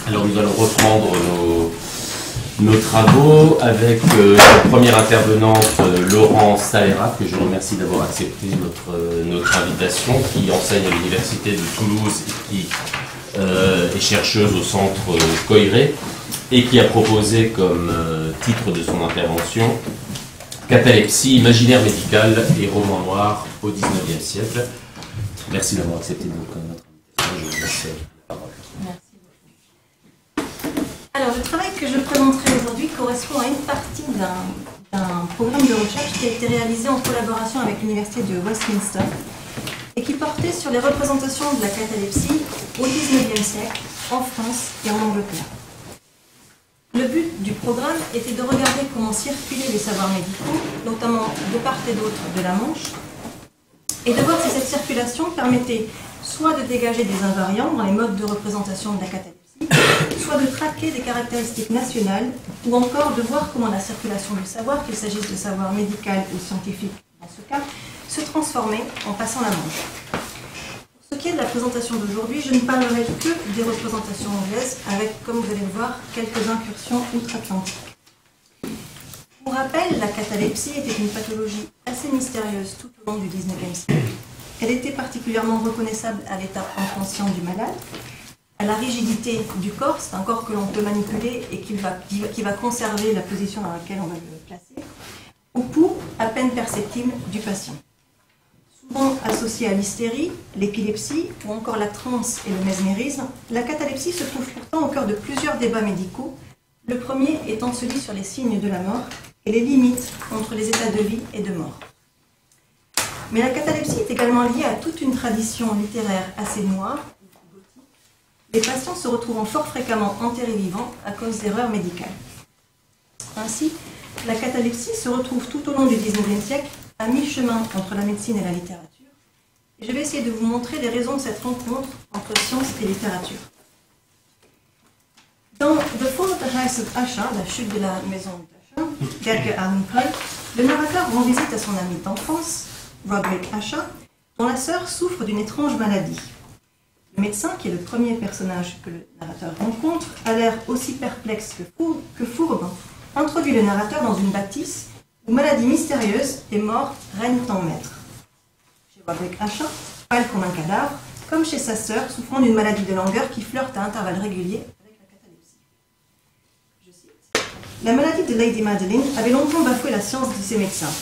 Alors nous allons reprendre nos travaux avec la première intervenante, Laurence Salera, que je remercie d'avoir accepté notre invitation, qui enseigne à l'Université de Toulouse et qui est chercheuse au centre Coiré et qui a proposé comme titre de son intervention Catalepsie, imaginaire médical et roman noir au XIXe siècle. Merci d'avoir accepté notre invitation. Je vous laisse la parole. Merci beaucoup. Alors, le travail que je présenterai aujourd'hui correspond à une partie d'un programme de recherche qui a été réalisé en collaboration avec l'Université de Westminster et qui portait sur les représentations de la catalepsie au XIXe siècle en France et en Angleterre. Le but du programme était de regarder comment circulaient les savoirs médicaux, notamment de part et d'autre de la Manche, et de voir si cette circulation permettait soit de dégager des invariants dans les modes de représentation de la catalepsie, soit de traquer des caractéristiques nationales, ou encore de voir comment la circulation du savoir, qu'il s'agisse de savoir médical ou scientifique dans ce cas, se transformait en passant la Manche. Pour ce qui est de la présentation d'aujourd'hui, je ne parlerai que des représentations anglaises, avec, comme vous allez le voir, quelques incursions outre-Atlantique. Pour rappel, la catalepsie était une pathologie assez mystérieuse tout au long du XIXe siècle. Elle était particulièrement reconnaissable à l'état inconscient du malade, à la rigidité du corps, c'est un corps que l'on peut manipuler et qui va conserver la position dans laquelle on va le placer, au pouls à peine perceptible du patient. Souvent associée à l'hystérie, l'épilepsie ou encore la transe et le mesmérisme, la catalepsie se trouve pourtant au cœur de plusieurs débats médicaux, le premier étant celui sur les signes de la mort et les limites entre les états de vie et de mort. Mais la catalepsie est également liée à toute une tradition littéraire assez noire. Les patients se retrouvant fort fréquemment enterrés vivants à cause d'erreurs médicales. Ainsi, la catalepsie se retrouve tout au long du XIXe siècle à mi-chemin entre la médecine et la littérature. Et je vais essayer de vous montrer les raisons de cette rencontre entre science et littérature. Dans The Fall of the House of Usher, la chute de la maison d'Usher, d'Edgar Allan Poe, le narrateur rend visite à son ami d'enfance, Roderick Usher, dont la sœur souffre d'une étrange maladie. Le médecin, qui est le premier personnage que le narrateur rencontre, a l'air aussi perplexe que fourbe, introduit le narrateur dans une bâtisse où maladie mystérieuse et mort règnent en maître. Chez Roderick Usher, pâle comme un cadavre, comme chez sa sœur souffrant d'une maladie de langueur qui flirte à intervalles réguliers avec la catalepsie. Je cite, « La maladie de Lady Madeline avait longtemps bafoué la science de ses médecins.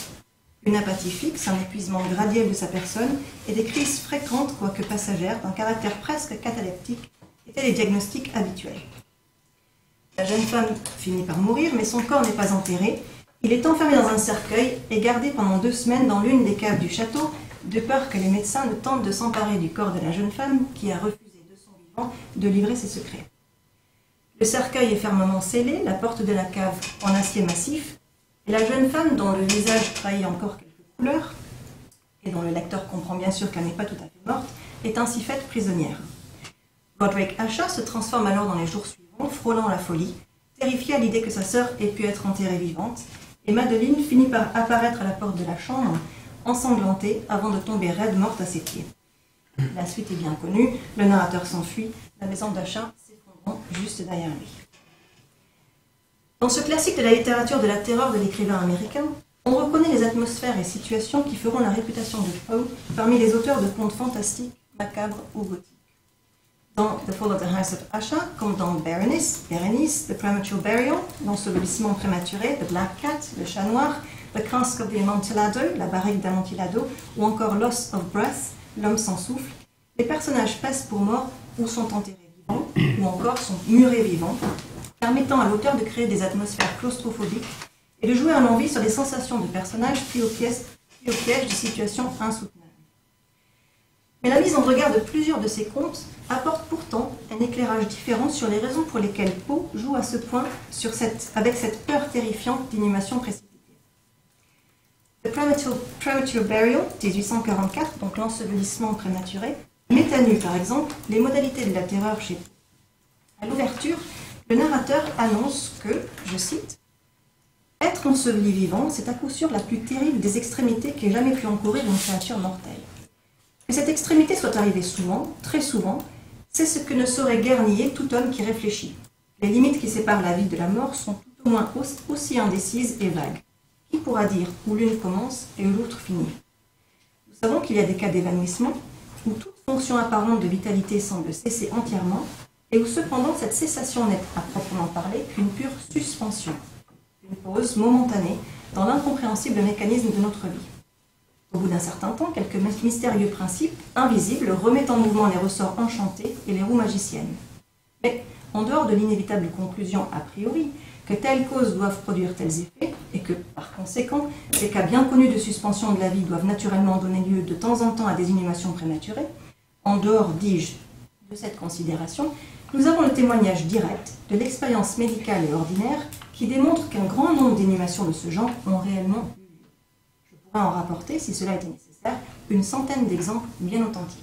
Une apathie fixe, un épuisement graduel de sa personne et des crises fréquentes, quoique passagères, d'un caractère presque cataleptique étaient les diagnostics habituels. La jeune femme finit par mourir, mais son corps n'est pas enterré. Il est enfermé dans un cercueil et gardé pendant 2 semaines dans l'une des caves du château, de peur que les médecins ne tentent de s'emparer du corps de la jeune femme qui a refusé de son vivant de livrer ses secrets. Le cercueil est fermement scellé, la porte de la cave en acier massif, et la jeune femme, dont le visage trahit encore quelques couleurs, et dont le lecteur comprend bien sûr qu'elle n'est pas tout à fait morte, est ainsi faite prisonnière. Roderick Usher se transforme alors dans les jours suivants, frôlant la folie, terrifié à l'idée que sa sœur ait pu être enterrée vivante, et Madeleine finit par apparaître à la porte de la chambre, ensanglantée, avant de tomber raide morte à ses pieds. La suite est bien connue, le narrateur s'enfuit, la maison d'Usher s'effondrant juste derrière lui. Dans ce classique de la littérature de la terreur de l'écrivain américain, on reconnaît les atmosphères et situations qui feront la réputation de Poe parmi les auteurs de contes fantastiques, macabres ou gothiques. Dans The Fall of the House of Usher, comme dans Berenice, The Premature Burial, l'ensevelissement prématuré, The Black Cat, le chat noir, The Cask of the Amontillado, la barrique d'Amontillado, ou encore Loss of Breath, l'homme sans souffle, les personnages passent pour morts ou sont enterrés vivants, ou encore sont murés vivants, permettant à l'auteur de créer des atmosphères claustrophobiques et de jouer à l'envie sur les sensations de personnages pris au piège de situations insoutenables. Mais la mise en regard de plusieurs de ces contes apporte pourtant un éclairage différent sur les raisons pour lesquelles Poe joue à ce point avec cette peur terrifiante d'inhumation précipitée. The Premature Burial, 1844, donc l'ensevelissement prématuré, met à nu, par exemple, les modalités de la terreur chez Poe. À l'ouverture, le narrateur annonce que, je cite, « Être enseveli vivant, c'est à coup sûr la plus terrible des extrémités qu'ait jamais pu encourir une créature mortelle. Que cette extrémité soit arrivée souvent, très souvent, C'est ce que ne saurait guère nier tout homme qui réfléchit. Les limites qui séparent la vie de la mort sont tout au moins aussi indécises et vagues. Qui pourra dire où l'une commence et où l'autre finit? Nous savons qu'il y a des cas d'évanouissement où toute fonction apparente de vitalité semble cesser entièrement et où cependant cette cessation n'est à proprement parler qu'une pure suspension, une pause momentanée dans l'incompréhensible mécanisme de notre vie. Au bout d'un certain temps, quelques mystérieux principes invisibles remettent en mouvement les ressorts enchantés et les roues magiciennes. Mais en dehors de l'inévitable conclusion a priori que telles causes doivent produire tels effets et que, par conséquent, ces cas bien connus de suspension de la vie doivent naturellement donner lieu de temps en temps à des inhumations prématurées, en dehors, dis-je, de cette considération, nous avons le témoignage direct de l'expérience médicale et ordinaire qui démontre qu'un grand nombre d'inhumations de ce genre ont réellement eu lieu. Je pourrais en rapporter, si cela était nécessaire, une centaine d'exemples bien authentiques.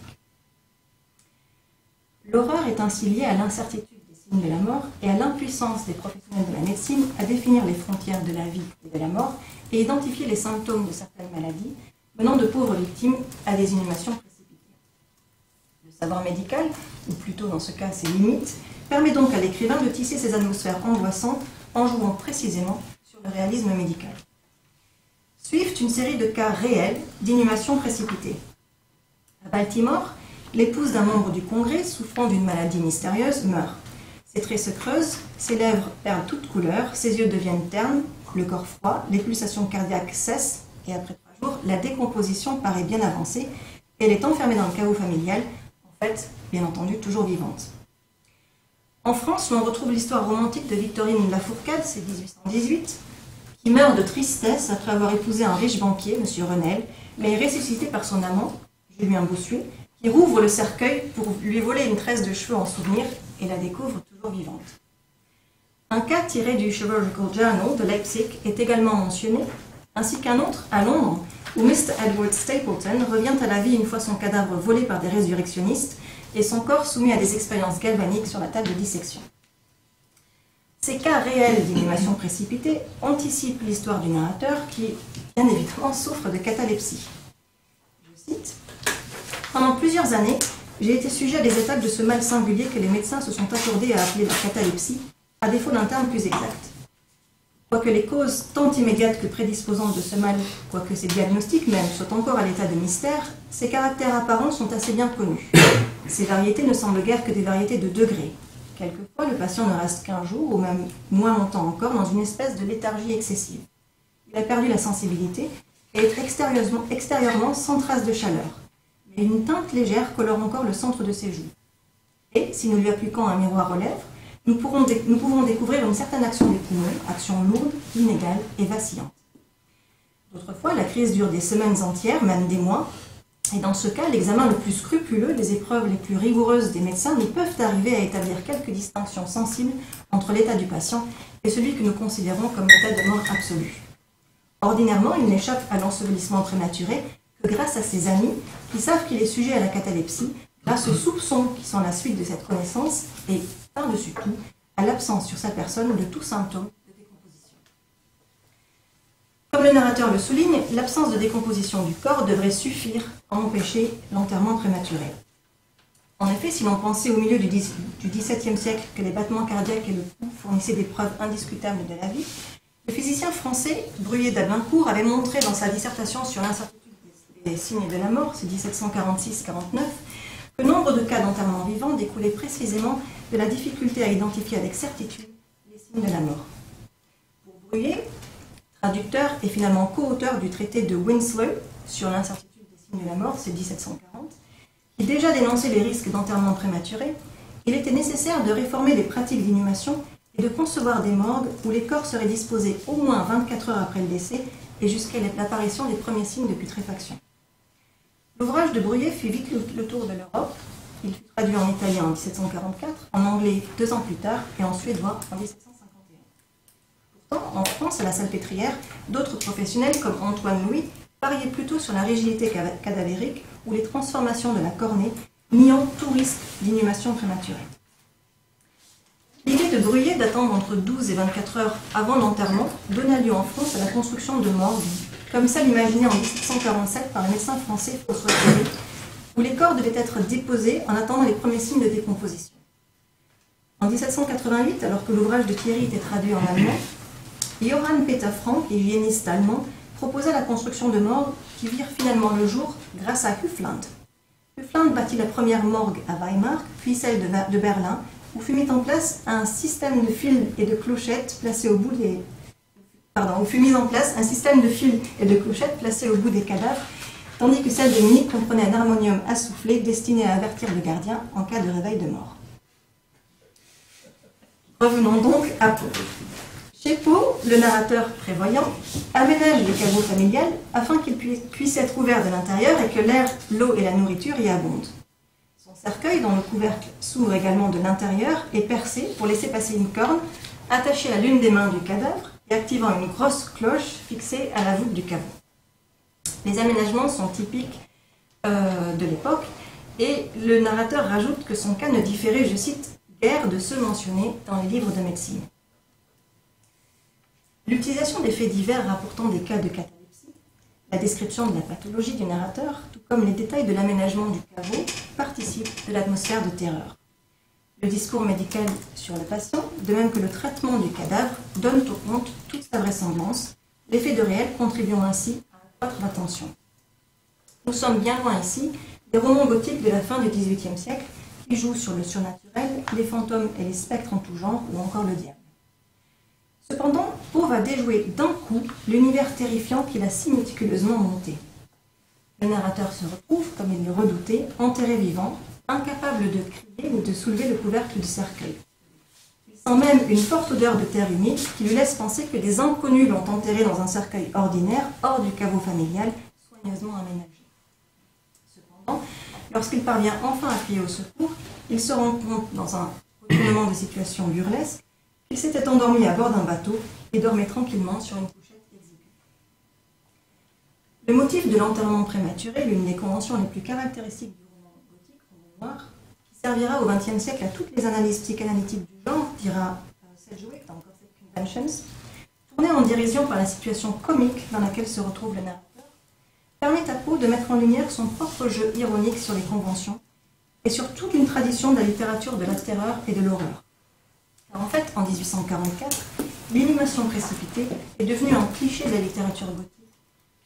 L'horreur est ainsi liée à l'incertitude des signes de la mort et à l'impuissance des professionnels de la médecine à définir les frontières de la vie et de la mort et identifier les symptômes de certaines maladies, menant de pauvres victimes à des inhumations précipitées. Le savoir médical, ou plutôt dans ce cas ses limites, permet donc à l'écrivain de tisser ces atmosphères angoissantes en jouant précisément sur le réalisme médical. Suivent une série de cas réels d'inhumation précipitée. À Baltimore, l'épouse d'un membre du Congrès souffrant d'une maladie mystérieuse meurt. Ses traits se creusent, ses lèvres perdent toute couleur, ses yeux deviennent ternes, le corps froid, les pulsations cardiaques cessent et après 3 jours, la décomposition paraît bien avancée et elle est enfermée dans le chaos familial, en fait, bien entendu, toujours vivante. En France, l'on retrouve l'histoire romantique de Victorine Lafourcade, c'est 1818, qui meurt de tristesse après avoir épousé un riche banquier, M. Renel, mais est ressuscité par son amant, Julien Bossuet, qui rouvre le cercueil pour lui voler une tresse de cheveux en souvenir et la découvre toujours vivante. Un cas tiré du Chirurgical Journal de Leipzig est également mentionné, ainsi qu'un autre à Londres, où Mr. Edward Stapleton revient à la vie une fois son cadavre volé par des résurrectionnistes et son corps soumis à des expériences galvaniques sur la table de dissection. Ces cas réels d'inhumation précipitée anticipent l'histoire du narrateur qui, bien évidemment, souffre de catalepsie. Je cite: « Pendant plusieurs années, j'ai été sujet à des étapes de ce mal singulier que les médecins se sont accordés à appeler la catalepsie, à défaut d'un terme plus exact. Quoique les causes tant immédiates que prédisposantes de ce mal, quoique ces diagnostics même soient encore à l'état de mystère, ces caractères apparents sont assez bien connus. Ces variétés ne semblent guère que des variétés de degrés. Quelquefois, le patient ne reste qu'un jour, ou même moins longtemps encore, dans une espèce de léthargie excessive. Il a perdu la sensibilité et est extérieurement sans trace de chaleur. Mais une teinte légère colore encore le centre de ses joues. Et, si nous lui appliquons un miroir aux lèvres, nous pouvons découvrir une certaine action des poumons, action lourde, inégale et vacillante. D'autres fois, la crise dure des semaines entières, même des mois, et dans ce cas, l'examen le plus scrupuleux, les épreuves les plus rigoureuses des médecins ne peuvent arriver à établir quelques distinctions sensibles entre l'état du patient et celui que nous considérons comme l'état de mort absolue. Ordinairement, il n'échappe à l'ensevelissement prématuré que grâce à ses amis qui savent qu'il est sujet à la catalepsie, grâce aux soupçons qui sont la suite de cette connaissance et, par-dessus tout, à l'absence sur sa personne de tout symptôme de décomposition. Comme le narrateur le souligne, l'absence de décomposition du corps devrait suffire à empêcher l'enterrement prématuré. En effet, si l'on pensait au milieu du XVIIe siècle que les battements cardiaques et le pouls fournissaient des preuves indiscutables de la vie, le physicien français Bruyé d'Ablaincourt avait montré dans sa dissertation sur l'incertitude des signes de la mort, c'est 1746-49, que nombre de cas d'enterrement vivant découlaient précisément de la difficulté à identifier avec certitude les signes de la mort. Pour Bruyé, traducteur et finalement co-auteur du traité de Winslow sur l'incertitude des signes de la mort, c'est 1740, qui déjà dénonçait les risques d'enterrement prématuré, il était nécessaire de réformer les pratiques d'inhumation et de concevoir des morgues où les corps seraient disposés au moins 24 heures après le décès et jusqu'à l'apparition des premiers signes de putréfaction. L'ouvrage de Bruyé fit vite le tour de l'Europe. Il fut traduit en italien en 1744, en anglais 2 ans plus tard et en suédois en 1751. Pourtant, en France, à la Salpêtrière, d'autres professionnels comme Antoine Louis pariaient plutôt sur la rigidité cadavérique ou les transformations de la cornée, niant tout risque d'inhumation prématurée. L'idée de Bruyé d'attendre entre 12 et 24 heures avant l'enterrement donna lieu en France à la construction de morgues, comme celle imaginée en 1747 par le médecin français François Thierry, où les corps devaient être déposés en attendant les premiers signes de décomposition. En 1788, alors que l'ouvrage de Thierry était traduit en allemand, Johann Peter Frank, hygiéniste allemand, proposa la construction de morgues qui virent finalement le jour grâce à Hufland. Hufland bâtit la première morgue à Weimar, puis celle de Berlin, où fut mis en place un système de fils et de clochettes placés au bout des... où fut mis en place un système de fils et de clochettes placés au bout des cadavres, tandis que celle de Munich comprenait un harmonium à souffler destiné à avertir le gardien en cas de réveil de mort. Revenons donc à Poe. Chez Poe, le narrateur prévoyant aménage le caveau familial afin qu'il puisse être ouvert de l'intérieur et que l'air, l'eau et la nourriture y abondent. Son cercueil, dont le couvercle s'ouvre également de l'intérieur, est percé pour laisser passer une corne attachée à l'une des mains du cadavre et activant une grosse cloche fixée à la voûte du caveau. Les aménagements sont typiques de l'époque et le narrateur rajoute que son cas ne différait, je cite, guère de ceux mentionnés dans les livres de médecine. L'utilisation des faits divers rapportant des cas de catalepsie, la description de la pathologie du narrateur, tout comme les détails de l'aménagement du caveau, participent de l'atmosphère de terreur. Le discours médical sur le patient, de même que le traitement du cadavre, donne au conte toute sa vraisemblance, l'effet de réel contribuant ainsi à accroître l'attention. Nous sommes bien loin ici des romans gothiques de la fin du XVIIIe siècle qui jouent sur le surnaturel, les fantômes et les spectres en tout genre, ou encore le diable. Cependant, Poe va déjouer d'un coup l'univers terrifiant qu'il a si méticuleusement monté. Le narrateur se retrouve, comme il le redoutait, enterré vivant, incapable de crier ou de soulever le couvercle du cercueil. Il sent même une forte odeur de terre humide qui lui laisse penser que des inconnus l'ont enterré dans un cercueil ordinaire, hors du caveau familial, soigneusement aménagé. Cependant, lorsqu'il parvient enfin à crier au secours, il se rend compte, dans un retournement de situation burlesque, qu'il s'était endormi à bord d'un bateau et dormait tranquillement sur une couchette exiguë. Le motif de l'enterrement prématuré, l'une des conventions les plus caractéristiques du roman gothique, roman noir, qui servira au XXe siècle à toutes les analyses psychanalytiques du genre, dira Sedgwick dans Gothic Conventions, tournée en dérision par la situation comique dans laquelle se retrouve le narrateur, permet à Poe de mettre en lumière son propre jeu ironique sur les conventions et sur toute une tradition de la littérature de la terreur et de l'horreur. En fait, en 1844, l'inhumation précipitée est devenue un cliché de la littérature gothique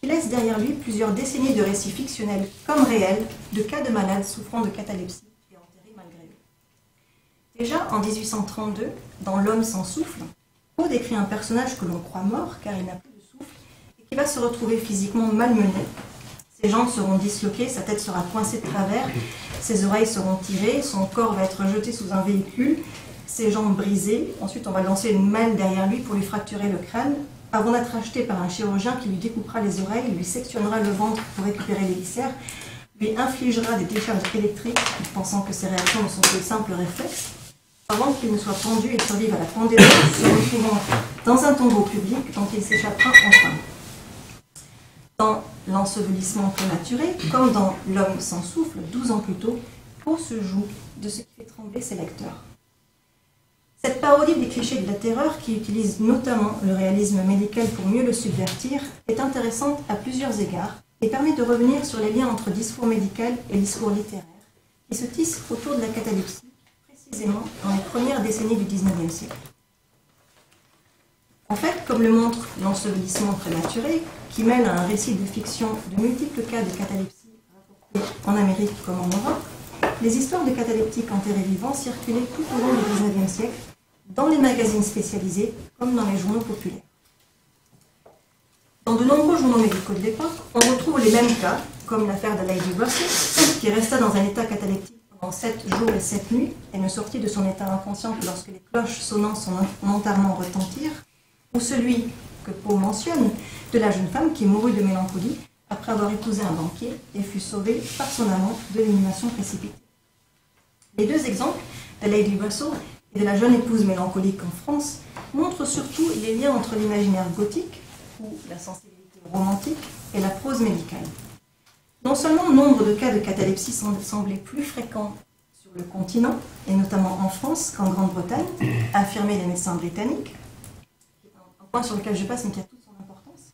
qui laisse derrière lui plusieurs décennies de récits fictionnels comme réels de cas de malades souffrant de catalepsie et enterrés malgré eux. Déjà en 1832, dans L'homme sans souffle, Poe décrit un personnage que l'on croit mort car il n'a plus de souffle et qui va se retrouver physiquement malmené. Ses jambes seront disloquées, sa tête sera coincée de travers, ses oreilles seront tirées, son corps va être jeté sous un véhicule, ses jambes brisées. Ensuite, on va lancer une malle derrière lui pour lui fracturer le crâne, avant d'être acheté par un chirurgien qui lui découpera les oreilles, lui sectionnera le ventre pour récupérer les viscères, lui infligera des décharges électriques, pensant que ces réactions ne sont que de simples réflexes, avant qu'il ne soit pendu et survive à la pendaison, se retrouvant dans un tombeau public dont il s'échappera enfin. Dans l'ensevelissement prématuré, comme dans L'homme sans souffle, 12 ans plus tôt, Poe se joue de ce qui fait trembler ses lecteurs. Cette parodie des clichés de la terreur, qui utilise notamment le réalisme médical pour mieux le subvertir, est intéressante à plusieurs égards et permet de revenir sur les liens entre discours médical et discours littéraire, qui se tissent autour de la catalepsie, précisément dans les premières décennies du XIXe siècle. En fait, comme le montre l'ensevelissement prématuré, qui mêle à un récit de fiction de multiples cas de catalepsie rapportés en Amérique comme en Europe, les histoires de cataleptiques enterrés vivants circulaient tout au long du XIXe siècle, dans les magazines spécialisés comme dans les journaux populaires. Dans de nombreux journaux médicaux de l'époque, on retrouve les mêmes cas, comme l'affaire de Lady Russell, qui resta dans un état cataleptique pendant 7 jours et 7 nuits et ne sortit de son état inconscient que lorsque les cloches sonnant son enterrement retentirent, ou celui que Poe mentionne de la jeune femme qui mourut de mélancolie après avoir épousé un banquier et fut sauvée par son amant de l'inhumation précipitée. Les deux exemples, de Lady Russell et de la jeune épouse mélancolique en France, montrent surtout les liens entre l'imaginaire gothique, ou la sensibilité romantique, et la prose médicale. Non seulement nombre de cas de catalepsie semblaient plus fréquents sur le continent, et notamment en France qu'en Grande-Bretagne, affirmaient les médecins britanniques, un point sur lequel je passe mais qui a toute son importance,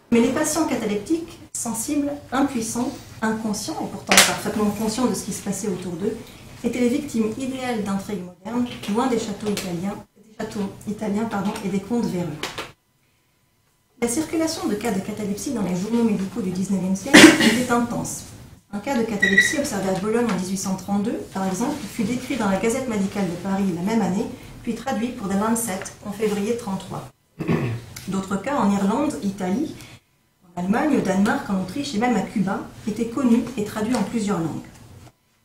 mais les patients cataleptiques, sensibles, impuissants, inconscients et pourtant parfaitement conscients de ce qui se passait autour d'eux, étaient les victimes idéales d'intrigues modernes, loin des châteaux italiens et des contes véreux. La circulation de cas de catalepsie dans les journaux médicaux du XIXe siècle était intense. Un cas de catalepsie observé à Bologne en 1832, par exemple, fut décrit dans la Gazette médicale de Paris la même année, puis traduit pour The Lancet en février 1933. D'autres cas en Irlande, Italie, en Allemagne, au Danemark, en Autriche et même à Cuba étaient connus et traduits en plusieurs langues.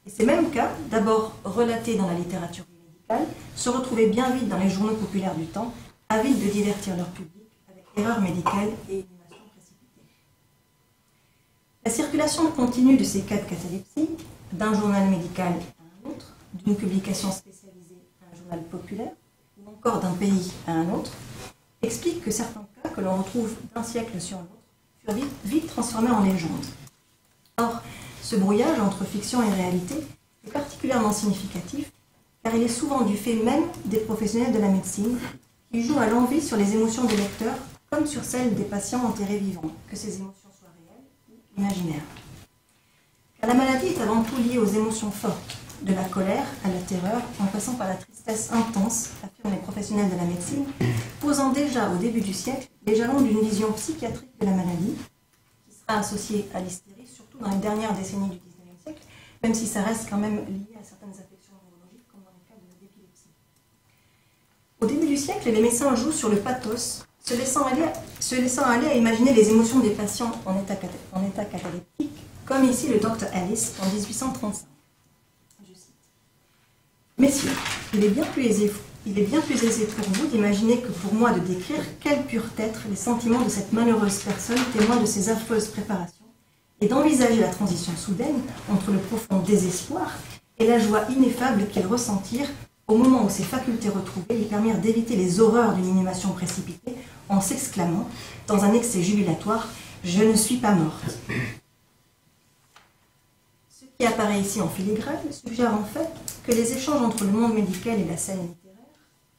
Et ces mêmes cas, d'abord relatés dans la littérature médicale, se retrouvaient bien vite dans les journaux populaires du temps, avides de divertir leur public avec erreurs médicales et inhumations précipitées. La circulation continue de ces cas de catalepsie, d'un journal médical à un autre, d'une publication spécialisée à un journal populaire, ou encore d'un pays à un autre, explique que certains cas que l'on retrouve d'un siècle sur l'autre furent vite transformés en légendes. Or, ce brouillage entre fiction et réalité est particulièrement significatif car il est souvent du fait même des professionnels de la médecine qui jouent à l'envi sur les émotions des lecteurs comme sur celles des patients enterrés vivants, que ces émotions soient réelles ou imaginaires. Car la maladie est avant tout liée aux émotions fortes, de la colère à la terreur, en passant par la tristesse intense, affirment les professionnels de la médecine, posant déjà au début du siècle les jalons d'une vision psychiatrique de la maladie, qui sera associée à l'hystérie, surtout dans les dernières décennies du XIXe siècle, même si ça reste quand même lié à certaines affections neurologiques, comme dans les cas de l'épilepsie. Au début du siècle, les médecins jouent sur le pathos, se laissant aller à imaginer les émotions des patients en état cataleptique, comme ici le Dr Ellis en 1835. Je cite. Messieurs, il est bien plus aisé pour vous d'imaginer que pour moi de décrire quels purent être les sentiments de cette malheureuse personne témoin de ces affreuses préparations et d'envisager la transition soudaine entre le profond désespoir et la joie ineffable qu'ils ressentirent au moment où ses facultés retrouvées lui permirent d'éviter les horreurs d'une inhumation précipitée en s'exclamant, dans un excès jubilatoire, « Je ne suis pas morte ». Ce qui apparaît ici en filigrane suggère en fait que les échanges entre le monde médical et la scène littéraire,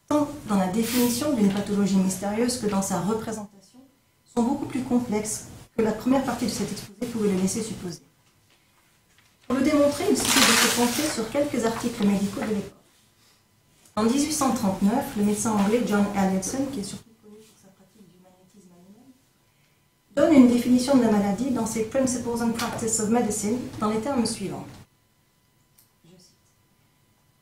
tant dans la définition d'une pathologie mystérieuse que dans sa représentation, sont beaucoup plus complexes que la première partie de cet exposé pouvait le laisser supposer. Pour le démontrer, il suffit de se pencher sur quelques articles médicaux de l'époque. En 1839, le médecin anglais John Elliotson, qui est surtout connu pour sa pratique du magnétisme animal, donne une définition de la maladie dans ses Principles and Practice of Medicine dans les termes suivants. Je cite.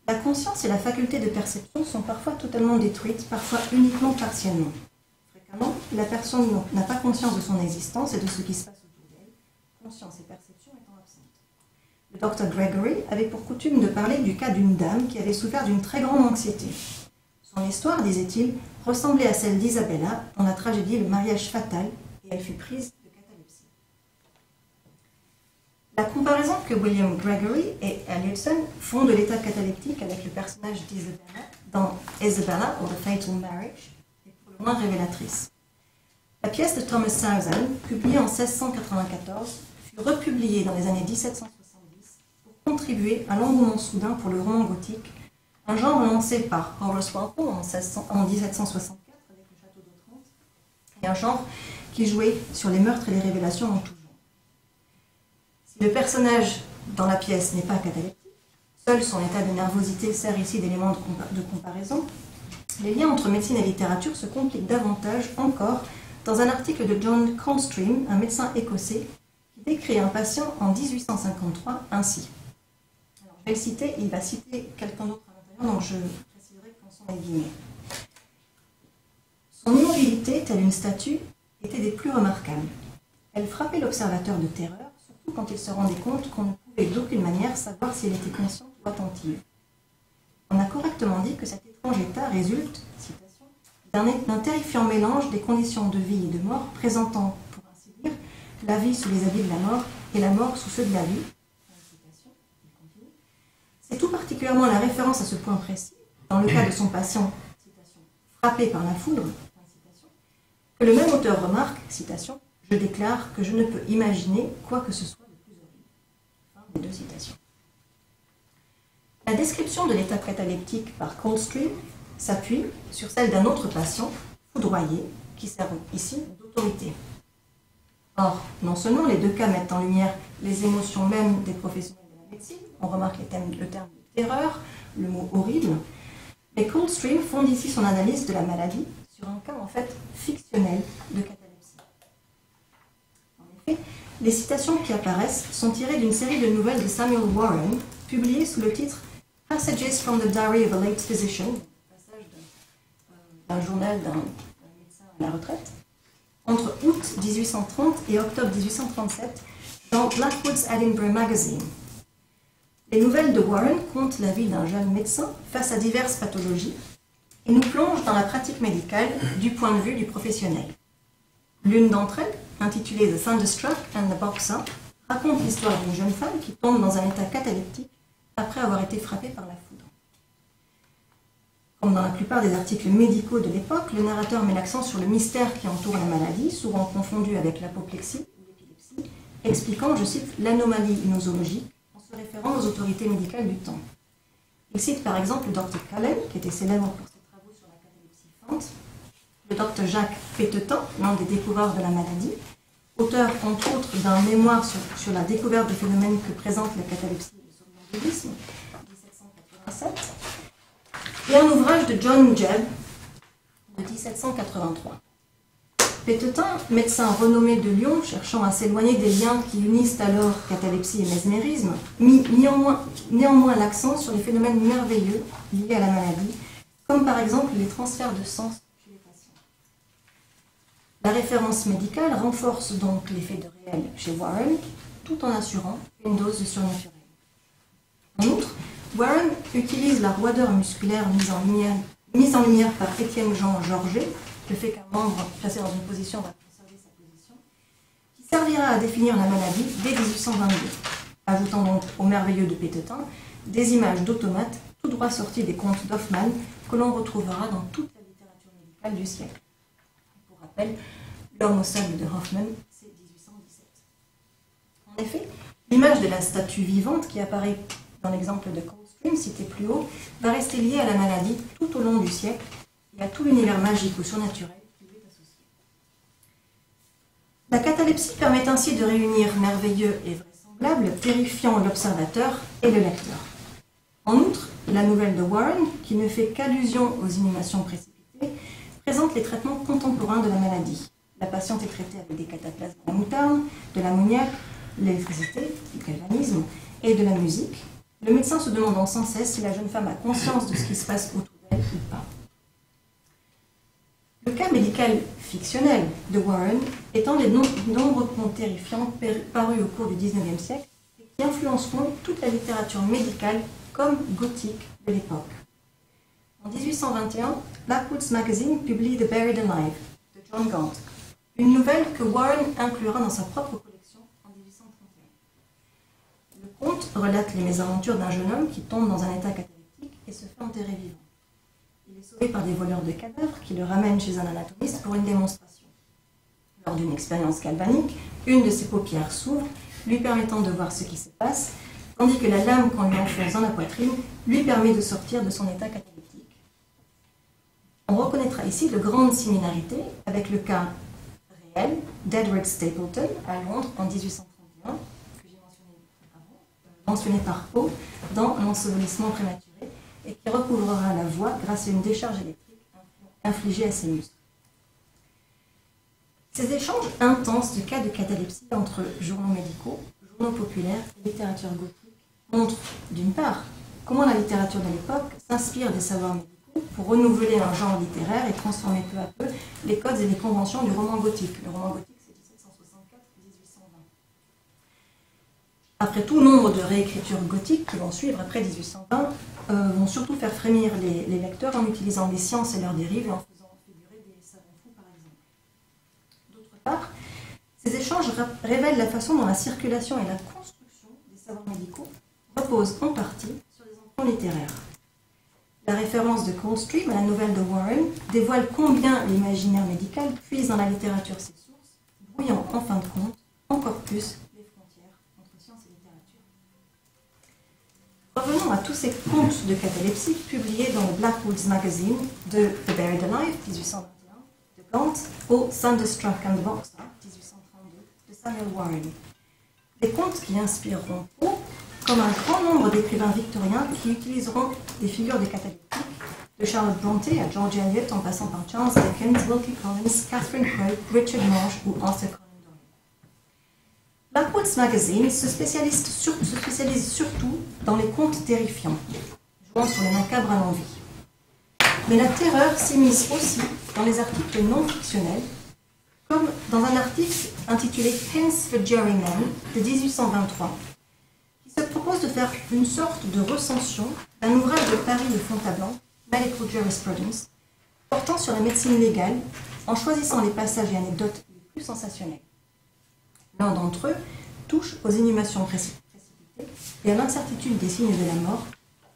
La conscience et la faculté de perception sont parfois totalement détruites, parfois uniquement partiellement. Fréquemment, la personne n'a pas conscience de son existence et de ce qui se passe autour d'elle, conscience et perception étant absentes. Le Dr Gregory avait pour coutume de parler du cas d'une dame qui avait souffert d'une très grande anxiété. Son histoire, disait-il, ressemblait à celle d'Isabella dans la tragédie Le mariage fatal, et elle fut prise de catalepsie. La comparaison que William Gregory et Elliotson font de l'état cataleptique avec le personnage d'Isabella dans Isabella or the Fatal Marriage est pour le moins révélatrice. La pièce de Thomas Southern, publiée en 1694, fut republiée dans les années 1770 pour contribuer à l'engouement soudain pour le roman gothique, un genre lancé par Horace Walpole en 1764 avec le château d'Otrante, et un genre qui jouait sur les meurtres et les révélations en tout genre. Si le personnage dans la pièce n'est pas cataleptique, seul son état de nervosité sert ici d'élément de comparaison, les liens entre médecine et littérature se compliquent davantage encore dans un article de John Coldstream, un médecin écossais, qui décrit un patient en 1853 ainsi. Alors, je vais le citer, il va citer quelqu'un d'autre à l'intérieur, donc je préciserai qu'en sont les guillemets. Son immobilité, telle une statue, était des plus remarquables. Elle frappait l'observateur de terreur, surtout quand il se rendait compte qu'on ne pouvait d'aucune manière savoir si elle était consciente ou attentive. On a correctement dit que cet étrange état résulte, citation, d'un terrifiant mélange des conditions de vie et de mort présentant, pour ainsi dire, la vie sous les habits de la mort et la mort sous ceux de la vie. C'est tout particulièrement la référence à ce point précis, dans le cas de son patient, citation, frappé par la foudre, citation, que le même auteur remarque, citation, « Je déclare que je ne peux imaginer quoi que ce soit de plus horrible ». Fin des deux citations. La description de l'état cataleptique par Coldstream s'appuie sur celle d'un autre patient, foudroyé, qui sert ici d'autorité. Or, non seulement les deux cas mettent en lumière les émotions mêmes des professionnels de la médecine, on remarque le terme de terreur, le mot horrible, mais Coldstream fonde ici son analyse de la maladie sur un cas en fait fictionnel de catalepsie. En effet, les citations qui apparaissent sont tirées d'une série de nouvelles de Samuel Warren, publiées sous le titre Passages from the Diary of a Late Physician, passage d'un journal d'un médecin à la retraite, entre août 1830 et octobre 1837 dans Blackwood's Edinburgh Magazine. Les nouvelles de Warren content la vie d'un jeune médecin face à diverses pathologies et nous plongent dans la pratique médicale du point de vue du professionnel. L'une d'entre elles, intitulée The Thunderstruck and the Boxer, raconte l'histoire d'une jeune femme qui tombe dans un état cataleptique après avoir été frappée par la foudre. Comme dans la plupart des articles médicaux de l'époque, le narrateur met l'accent sur le mystère qui entoure la maladie, souvent confondu avec l'apoplexie ou l'épilepsie, expliquant, je cite, l'anomalie nosologique en se référant aux autorités médicales du temps. Il cite par exemple le Dr Cullen, qui était célèbre pour ses travaux sur la catalepsie feinte, le Dr Jacques Pétetin, l'un des découvreurs de la maladie, auteur entre autres d'un mémoire sur la découverte des phénomènes que présente la catalepsie et le somnambulisme, 1787, et un ouvrage de John Jebb de 1783. Pétetin, médecin renommé de Lyon, cherchant à s'éloigner des liens qui unissent alors catalepsie et mesmérisme, mit néanmoins l'accent sur les phénomènes merveilleux liés à la maladie, comme par exemple les transferts de sang chez les patients. La référence médicale renforce donc l'effet de réel chez Warren, tout en assurant une dose de surnaturel. En outre, Warren utilise la roideur musculaire mise en lumière par Étienne-Jean Georget, le fait qu'un membre placé dans une position va conserver sa position, qui servira à définir la maladie dès 1822, ajoutant donc au merveilleux de Pétetin des images d'automates tout droit sorties des contes d'Hoffmann que l'on retrouvera dans toute la littérature médicale du siècle. Pour rappel, L'homme au sable de Hoffmann, c'est 1817. En effet, l'image de la statue vivante qui apparaît dans l'exemple de Coldstream, cité plus haut, va rester liée à la maladie tout au long du siècle et à tout l'univers magique ou surnaturel qui lui est associé. La catalepsie permet ainsi de réunir merveilleux et vraisemblable, terrifiant l'observateur et le lecteur. En outre, la nouvelle de Warren, qui ne fait qu'allusion aux inhumations précipitées, présente les traitements contemporains de la maladie. La patiente est traitée avec des cataplasmes de la moutarde, de l'ammoniac, de l'électricité, du galvanisme et de la musique. Le médecin se demandant sans cesse si la jeune femme a conscience de ce qui se passe autour d'elle ou pas. Le cas médical fictionnel de Warren étant les nombreux contes terrifiants parus au cours du XIXe siècle et qui influenceront toute la littérature médicale comme gothique de l'époque. En 1821, Blackwood's Magazine publie The Buried Alive de John Gant, une nouvelle que Warren inclura dans sa propre collection en 1831. Le conte relate les mésaventures d'un jeune homme qui tombe dans un état cataleptique et se fait enterrer vivant. Il est sauvé par des voleurs de cadavres qui le ramènent chez un anatomiste pour une démonstration. Lors d'une expérience galvanique, une de ses paupières s'ouvre, lui permettant de voir ce qui se passe, tandis que la lame qu'on lui enfonce dans la poitrine lui permet de sortir de son état cataleptique. On reconnaîtra ici de grandes similarités avec le cas réel d'Edward Stapleton à Londres en 1831, que j'ai mentionné par Poe dans L'ensevelissement prématuré, et qui recouvrera la voix grâce à une décharge électrique infligée à ses muscles. Ces échanges intenses de cas de catalepsie entre journaux médicaux, journaux populaires et littérature gothique montrent, d'une part, comment la littérature de l'époque s'inspire des savoirs médicaux pour renouveler un genre littéraire et transformer peu à peu les codes et les conventions du roman gothique. Le roman gothique, c'est 1764-1820. Après tout, nombre de réécritures gothiques qui vont suivre après 1820 vont surtout faire frémir les lecteurs en utilisant les sciences et leurs dérives et en faisant figurer des savants fous, par exemple. D'autre part, ces échanges révèlent la façon dont la circulation et la construction des savoirs médicaux reposent en partie sur des emprunts littéraires. La référence de Coldstream à la nouvelle de Warren dévoile combien l'imaginaire médical puise dans la littérature ses sources, brouillant en fin de compte encore plus les frontières entre science et littérature. Revenons à tous ces contes de catalepsie publiés dans le Blackwood's Magazine de The Buried Alive, 1821, de Gant, au Thunderstruck and the Boxer, 1832, de Samuel Warren. Des contes qui inspireront Poe, comme un grand nombre d'écrivains victoriens qui utiliseront des figures de cataleptiques, de Charlotte Brontë à George Eliot en passant par Charles Dickens, Wilkie Collins, Catherine Crowe, Richard Marsh ou Arthur Conan Doyle. Blackwood's Magazine se spécialise surtout dans les contes terrifiants, jouant sur le macabre à l'envie. Mais la terreur s'immisce aussi dans les articles non fictionnels, comme dans un article intitulé Hence for Jurymen de 1823, qui se propose de faire une sorte de recension d'un ouvrage de Paris de Fontablanc, Medical Jurisprudence, portant sur la médecine légale, en choisissant les passages et anecdotes les plus sensationnels. L'un d'entre eux touche aux inhumations précipitées et à l'incertitude des signes de la mort,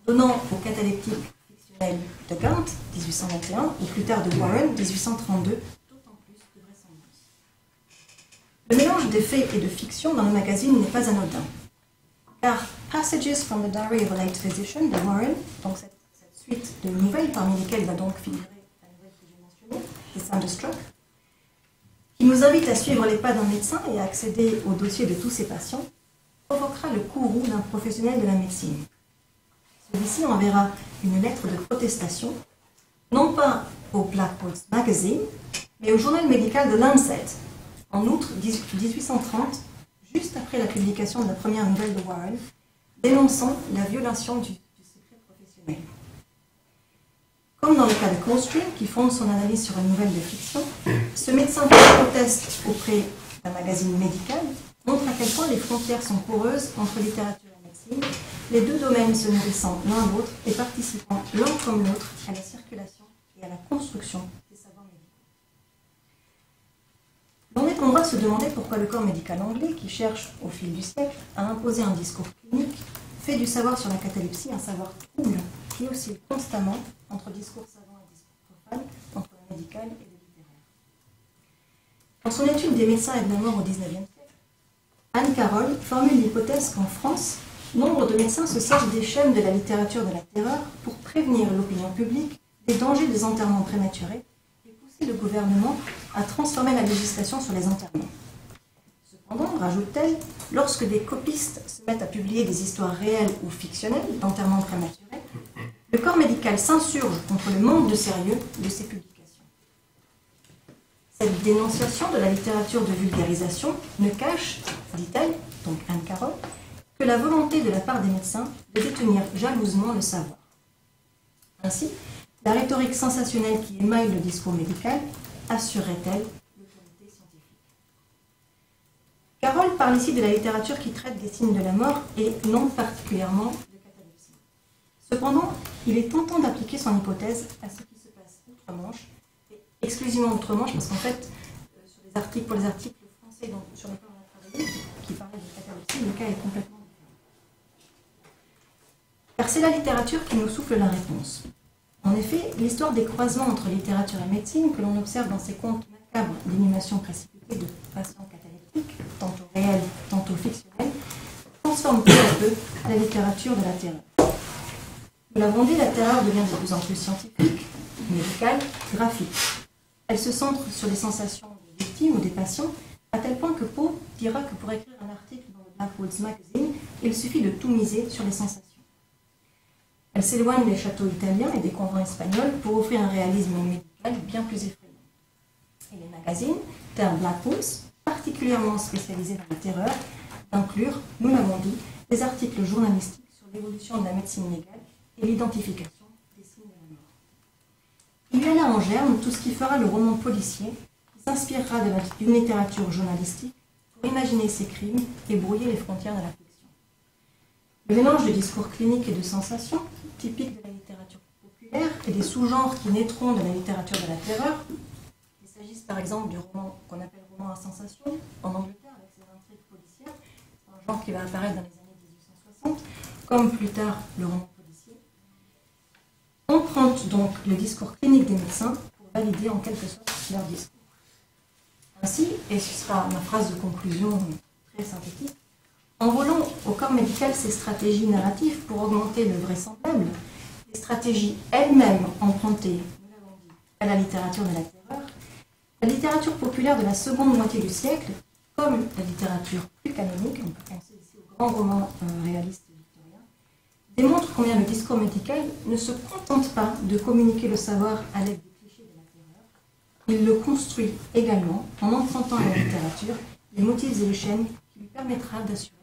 donnant au cataleptique fictionnel de Gant, 1821, ou plus tard de Warren, 1832, d'autant plus de vraisemblance. Le mélange de faits et de fiction dans le magazine n'est pas anodin, car Passages from the Diary of a Late Physician de Warren, donc cette suite de nouvelles parmi lesquelles va donc figurer la nouvelle que j'ai mentionnée, The Thunderstruck, qui nous invite à suivre les pas d'un médecin et à accéder au dossier de tous ses patients, provoquera le courroux d'un professionnel de la médecine. Celui-ci enverra une lettre de protestation, non pas au Blackwood's Magazine, mais au journal médical de Lancet, en août 1830, juste après la publication de la première nouvelle de Warren, dénonçant la violation du secret professionnel. Comme dans le cas de Coldstream, qui fonde son analyse sur une nouvelle de fiction, ce médecin qui proteste auprès d'un magazine médical montre à quel point les frontières sont poreuses entre littérature et médecine, les deux domaines se nourrissant l'un l'autre et participant l'un comme l'autre à la circulation et à la construction des savoirs médicaux. On est en droit de se demander pourquoi le corps médical anglais, qui cherche au fil du siècle à imposer un discours clinique, fait du savoir sur la catalepsie un savoir trouble qui oscille constamment entre discours savant et discours profane, entre le médical et le littéraire. Dans son étude des médecins et de la mort au XIXe siècle, Anne Carroll formule l'hypothèse qu'en France, nombre de médecins se servent des schèmes de la littérature de la terreur pour prévenir l'opinion publique des dangers des enterrements prématurés et pousser le gouvernement à transformer la législation sur les enterrements. Cependant, rajoute-t-elle, lorsque des copistes se mettent à publier des histoires réelles ou fictionnelles d'enterrements prématurés, le corps médical s'insurge contre le manque de sérieux de ces publications. Cette dénonciation de la littérature de vulgarisation ne cache, dit-elle, donc Anne Carroll, que la volonté de la part des médecins de détenir jalousement le savoir. Ainsi, la rhétorique sensationnelle qui émaille le discours médical assurerait-elle l'autorité scientifique. Carroll parle ici de la littérature qui traite des signes de la mort et non particulièrement de catalepsie. Cependant, il est tentant d'appliquer son hypothèse à ce qui se passe outre-Manche, et exclusivement outre-Manche, parce qu'en fait, pour les articles français sur lesquels on a travaillé, qui parlaient de catalepsie, le cas est complètement différent. Car c'est la littérature qui nous souffle la réponse. En effet, l'histoire des croisements entre littérature et médecine que l'on observe dans ces contes macabres d'inhumation précipitée de patients cataleptiques, tantôt réels, tantôt fictionnels, transforme peu à peu la littérature de la terreur. Nous l'avons dit, la terreur devient de plus en plus scientifique, médicale, graphique. Elle se centre sur les sensations des victimes ou des patients, à tel point que Poe dira que pour écrire un article dans le Blackwood's Magazine, il suffit de tout miser sur les sensations. Elle s'éloigne des châteaux italiens et des convents espagnols pour offrir un réalisme médical bien plus effrayant. Et les magazines, tels Blackwood's, particulièrement spécialisés dans la terreur, d'inclure, nous l'avons dit, des articles journalistiques sur l'évolution de la médecine légale et l'identification des signes de la mort. Il y a là en germe tout ce qui fera le roman policier, qui s'inspirera d'une littérature journalistique pour imaginer ces crimes et brouiller les frontières de la fiction. Le mélange de discours cliniques et de sensations, typique de la littérature populaire, et des sous-genres qui naîtront de la littérature de la terreur, qu'il s'agisse par exemple du roman qu'on appelle roman à sensation, en Angleterre, avec ses intrigues policières, c'est un genre qui va apparaître dans les années 1860, comme plus tard le roman policier. On prend donc le discours clinique des médecins pour valider en quelque sorte leur discours. Ainsi, et ce sera ma phrase de conclusion très synthétique, en volant au corps médical ses stratégies narratives pour augmenter le vraisemblable, les stratégies elles-mêmes empruntées, nous l'avons dit, à la littérature de la terreur, la littérature populaire de la seconde moitié du siècle comme la littérature plus canonique, on peut penser ici aux grands romans réalistes victoriens, démontre combien le discours médical ne se contente pas de communiquer le savoir à l'aide des clichés de la terreur, il le construit également en empruntant à la littérature les motifs et les chaînes qui lui permettra d'assurer